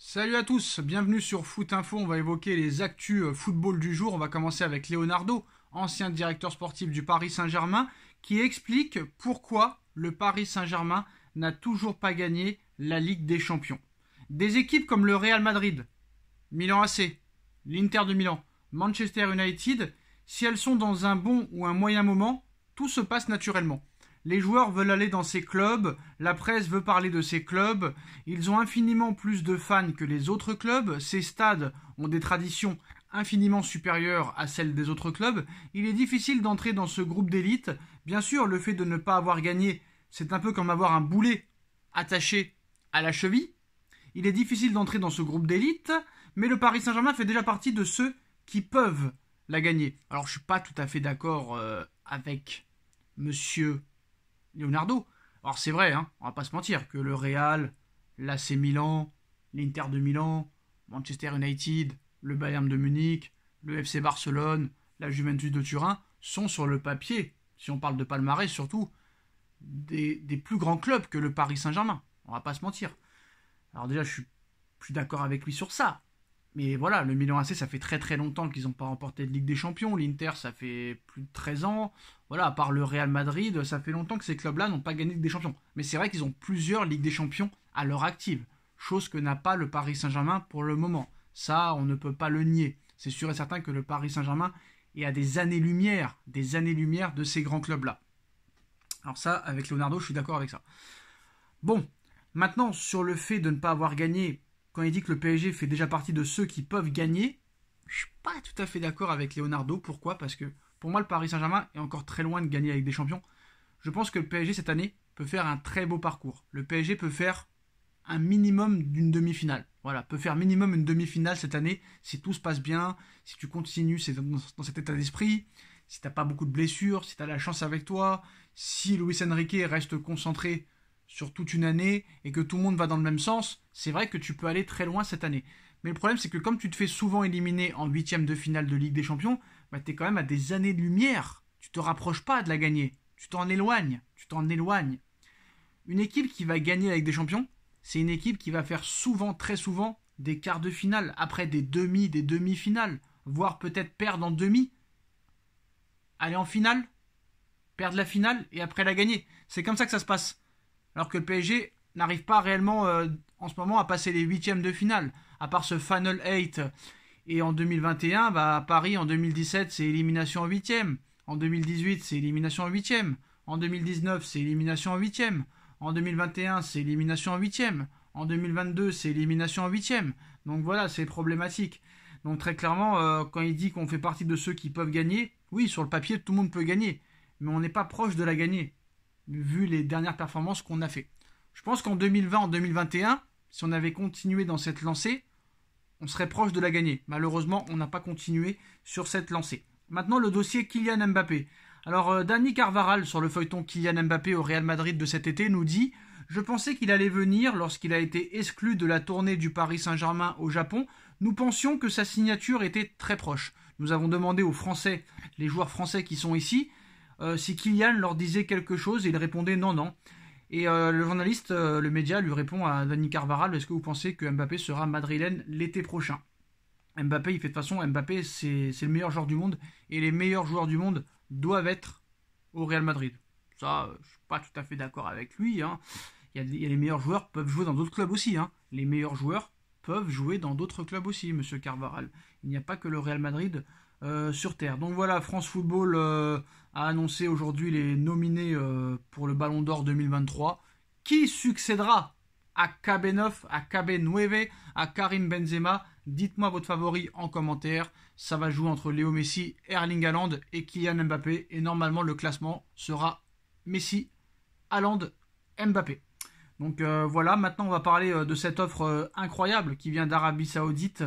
Salut à tous, bienvenue sur Foot Info. On va évoquer les actus football du jour. On va commencer avec Leonardo, ancien directeur sportif du Paris Saint-Germain, qui explique pourquoi le Paris Saint-Germain n'a toujours pas gagné la Ligue des Champions. Des équipes comme le Real Madrid, Milan AC, l'Inter de Milan, Manchester United, si elles sont dans un bon ou un moyen moment, tout se passe naturellement. Les joueurs veulent aller dans ces clubs, la presse veut parler de ces clubs, ils ont infiniment plus de fans que les autres clubs, ces stades ont des traditions infiniment supérieures à celles des autres clubs, il est difficile d'entrer dans ce groupe d'élite. Bien sûr, le fait de ne pas avoir gagné, c'est un peu comme avoir un boulet attaché à la cheville. Il est difficile d'entrer dans ce groupe d'élite, mais le Paris Saint-Germain fait déjà partie de ceux qui peuvent la gagner. Alors je ne suis pas tout à fait d'accord avec monsieur Leonardo. Alors c'est vrai, on va pas se mentir, que le Real, l'AC Milan, l'Inter de Milan, Manchester United, le Bayern de Munich, le FC Barcelone, la Juventus de Turin sont sur le papier, si on parle de palmarès surtout, des plus grands clubs que le Paris Saint-Germain. On va pas se mentir. Alors déjà, je suis d'accord avec lui sur ça. Mais voilà, le Milan AC, ça fait très très longtemps qu'ils n'ont pas remporté de Ligue des Champions. L'Inter, ça fait plus de 13 ans. Voilà, à part le Real Madrid, ça fait longtemps que ces clubs-là n'ont pas gagné de Ligue des Champions. Mais c'est vrai qu'ils ont plusieurs Ligues des Champions à leur active. Chose que n'a pas le Paris Saint-Germain pour le moment. Ça, on ne peut pas le nier. C'est sûr et certain que le Paris Saint-Germain est à des années-lumière de ces grands clubs-là. Alors ça, avec Leonardo, je suis d'accord avec ça. Bon, maintenant, sur le fait de ne pas avoir gagné, quand il dit que le PSG fait déjà partie de ceux qui peuvent gagner, je suis pas tout à fait d'accord avec Leonardo. Pourquoi ? Parce que pour moi, le Paris Saint-Germain est encore très loin de gagner avec des champions. Je pense que le PSG cette année peut faire un très beau parcours. Le PSG peut faire un minimum d'une demi-finale. Voilà, peut faire minimum une demi-finale cette année si tout se passe bien, si tu continues dans cet état d'esprit, si t'as pas beaucoup de blessures, si tu as la chance avec toi, si Luis Enrique reste concentré sur toute une année et que tout le monde va dans le même sens, c'est vrai que tu peux aller très loin cette année. Mais le problème, c'est que comme tu te fais souvent éliminer en huitième de finale de Ligue des Champions, bah, tu es quand même à des années de lumière. Tu te rapproches pas de la gagner. Tu t'en éloignes. Une équipe qui va gagner avec des champions, c'est une équipe qui va faire souvent, très souvent, des quarts de finale, après des demi-finales, voire peut-être perdre en demi, aller en finale, perdre la finale et après la gagner. C'est comme ça que ça se passe. Alors que le PSG n'arrive pas réellement en ce moment à passer les huitièmes de finale, à part ce Final 8. Et en 2021, à Paris, en 2017, c'est élimination en huitième. En 2018, c'est élimination en huitième. En 2019, c'est élimination en huitième. En 2021, c'est élimination en huitième. En 2022, c'est élimination en huitième. Donc voilà, c'est problématique. Donc très clairement, quand il dit qu'on fait partie de ceux qui peuvent gagner, oui, sur le papier, tout le monde peut gagner. Mais on n'est pas proche de la gagner, vu les dernières performances qu'on a fait. Je pense qu'en 2020, en 2021, si on avait continué dans cette lancée, on serait proche de la gagner. Malheureusement, on n'a pas continué sur cette lancée. Maintenant, le dossier Kylian Mbappé. Alors, Dani Carvajal, sur le feuilleton Kylian Mbappé au Real Madrid de cet été, nous dit « Je pensais qu'il allait venir lorsqu'il a été exclu de la tournée du Paris Saint-Germain au Japon. Nous pensions que sa signature était très proche. Nous avons demandé aux Français, les joueurs français qui sont ici, si Kylian leur disait quelque chose et il répondait non, non. Et le journaliste, le média, lui répond à Dani Carvajal, est-ce que vous pensez que Mbappé sera madrilène l'été prochain ? Mbappé, il fait de toute façon, Mbappé, c'est le meilleur joueur du monde, et les meilleurs joueurs du monde doivent être au Real Madrid. Ça, je suis pas tout à fait d'accord avec lui. Il y a les meilleurs joueurs peuvent jouer dans d'autres clubs aussi. Les meilleurs joueurs peuvent jouer dans d'autres clubs aussi, monsieur Carvajal. Il n'y a pas que le Real Madrid sur Terre. Donc voilà, France Football a annoncé aujourd'hui les nominés pour le Ballon d'Or 2023. Qui succédera à KB9, à KB9, à Karim Benzema? Dites-moi votre favori en commentaire. Ça va jouer entre Léo Messi, Erling Haaland et Kylian Mbappé. Et normalement, le classement sera Messi, Haaland, Mbappé. Donc voilà, maintenant on va parler de cette offre incroyable qui vient d'Arabie Saoudite.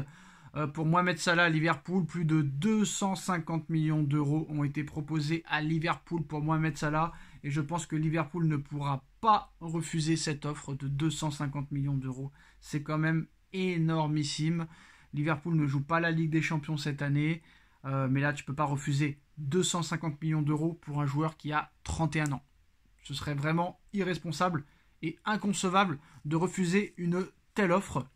Pour Mohamed Salah à Liverpool, plus de 250 millions d'euros ont été proposés à Liverpool pour Mohamed Salah. Et je pense que Liverpool ne pourra pas refuser cette offre de 250 millions d'euros. C'est quand même énormissime. Liverpool ne joue pas la Ligue des Champions cette année. Mais là, tu ne peux pas refuser 250 millions d'euros pour un joueur qui a 31 ans. Ce serait vraiment irresponsable et inconcevable de refuser une telle offre.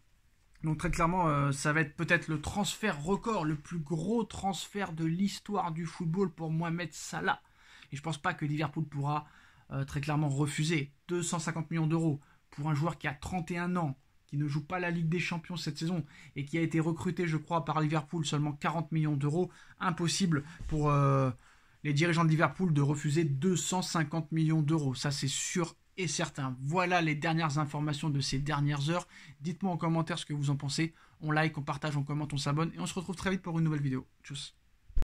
Donc très clairement, ça va être peut-être le transfert record, le plus gros transfert de l'histoire du football pour Mohamed Salah. Et je pense pas que Liverpool pourra très clairement refuser 250 millions d'euros pour un joueur qui a 31 ans, qui ne joue pas la Ligue des Champions cette saison et qui a été recruté, je crois, par Liverpool seulement 40 millions d'euros. Impossible pour les dirigeants de Liverpool de refuser 250 millions d'euros. Ça, c'est sûr et certain. Voilà les dernières informations de ces dernières heures. Dites-moi en commentaire ce que vous en pensez. On like, on partage, on commente, on s'abonne et on se retrouve très vite pour une nouvelle vidéo. Tchuss.